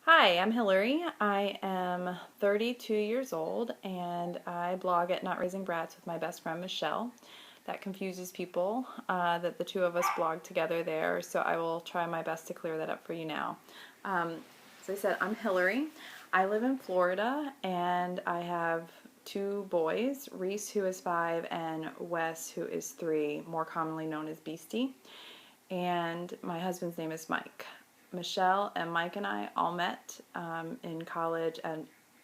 Hi, I'm Hillary. I am 32 years old and I blog at Not Raising Brats with my best friend Michelle. That confuses people that the two of us blog together there, so I will try my best to clear that up for you now. As I said, I'm Hillary. I live in Florida and I have two boys, Reese, who is 5, and Wes, who is 3, more commonly known as Beastie. And my husband's name is Mike. Michelle and Mike and I all met in college at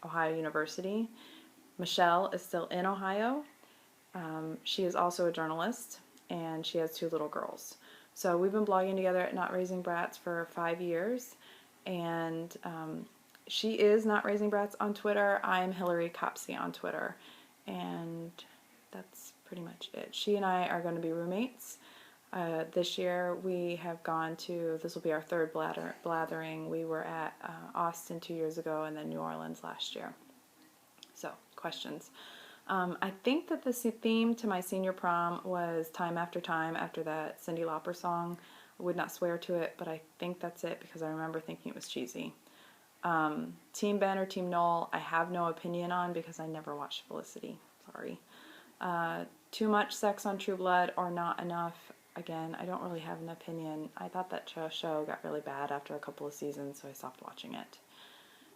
Ohio University. Michelle is still in Ohio. She is also a journalist, and she has 2 little girls. So we've been blogging together at Not Raising Brats for 5 years, and she is Not Raising Brats on Twitter. I'm Hillary Copsey on Twitter, and that's pretty much it. She and I are going to be roommates. This year we have gone to, this will be our third Blathering. We were at Austin 2 years ago and then New Orleans last year. So, questions. I think that the theme to my senior prom was Time After Time after that Cyndi Lauper song. I would not swear to it, but I think that's it because I remember thinking it was cheesy. Team Ben or Team Noel, I have no opinion on because I never watched Felicity. Sorry. Too much sex on True Blood or not enough. Again, I don't really have an opinion. I thought that show got really bad after a couple of seasons, so I stopped watching it.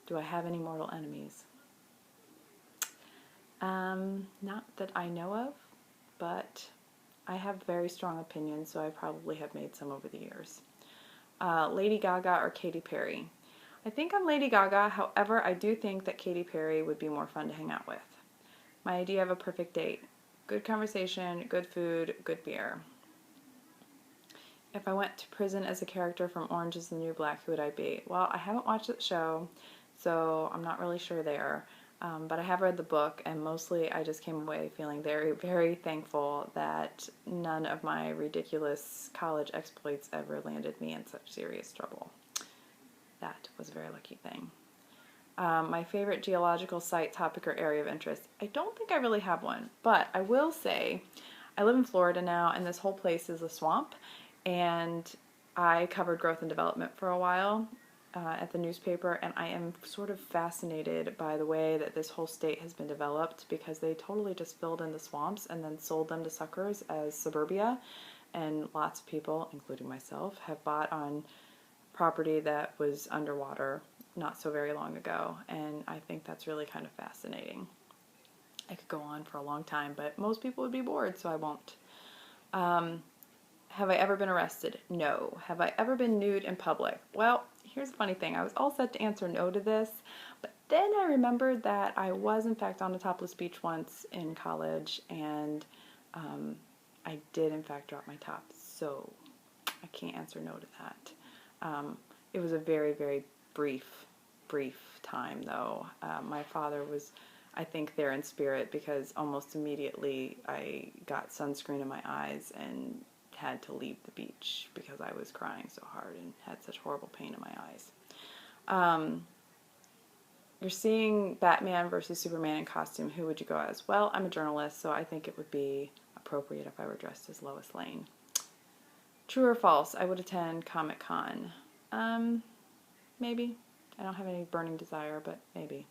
Do I have any mortal enemies? Not that I know of, but I have very strong opinions, so I probably have made some over the years. Lady Gaga or Katy Perry? I think I'm Lady Gaga, however, I do think that Katy Perry would be more fun to hang out with. My idea of a perfect date. Good conversation, good food, good beer. If I went to prison as a character from Orange is the New Black, who would I be? Well, I haven't watched the show, so I'm not really sure there. But I have read the book, and mostly I just came away feeling very, very thankful that none of my ridiculous college exploits ever landed me in such serious trouble. That was a very lucky thing. My favorite geological site, topic, or area of interest. I don't think I really have one, but I will say I live in Florida now, and this whole place is a swamp, and I covered growth and development for a while at the newspaper, and I am sort of fascinated by the way that this whole state has been developed because they totally just filled in the swamps and then sold them to suckers as suburbia, and lots of people, including myself, have bought on property that was underwater not so very long ago, and I think that's really kind of fascinating. I could go on for a long time, but most people would be bored, so I won't. Have I ever been arrested? No. Have I ever been nude in public? Well, here's the funny thing. I was all set to answer no to this, but then I remembered that I was in fact on a topless beach once in college, and I did in fact drop my top, so I can't answer no to that. It was a very, very brief time, though. My father was, I think, there in spirit because almost immediately I got sunscreen in my eyes and had to leave the beach because I was crying so hard and had such horrible pain in my eyes. You're seeing Batman versus Superman in costume. Who would you go as? Well, I'm a journalist, so I think it would be appropriate if I were dressed as Lois Lane. True or false? I would attend Comic-Con. Maybe. I don't have any burning desire, but maybe.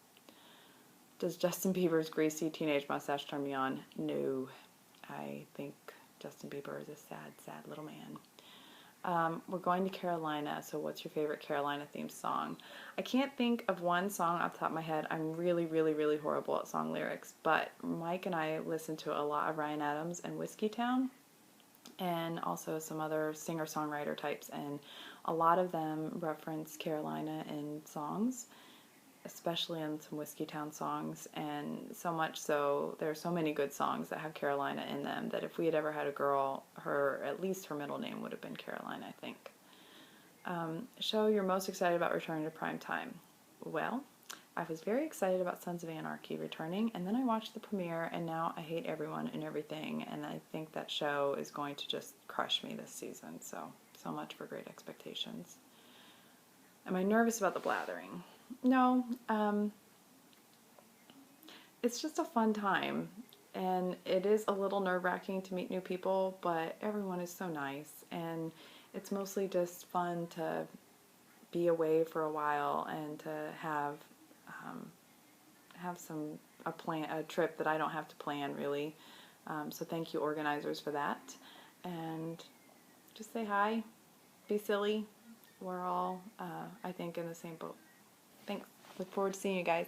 Does Justin Bieber's greasy teenage mustache turn me on? No. I think Justin Bieber is a sad, sad little man. We're going to Carolina, so what's your favorite Carolina-themed song? I can't think of one song off the top of my head. I'm really, really, really horrible at song lyrics, but Mike and I listen to a lot of Ryan Adams and Whiskey Town, and also some other singer-songwriter types, and a lot of them reference Carolina in songs, especially in some Whiskey Town songs, and so much so, there are so many good songs that have Carolina in them that if we had ever had a girl, at least her middle name would have been Caroline, I think. Show you're most excited about returning to prime time. Well, I was very excited about Sons of Anarchy returning, and then I watched the premiere, and now I hate everyone and everything, and I think that show is going to just crush me this season, so much for Great Expectations. Am I nervous about the Blathering? No, it's just a fun time, and it is a little nerve-wracking to meet new people, but everyone is so nice, and it's mostly just fun to be away for a while and to have a trip that I don't have to plan really. So thank you organizers for that. And just say hi, be silly. We're all, I think, in the same boat. Thanks. Look forward to seeing you guys.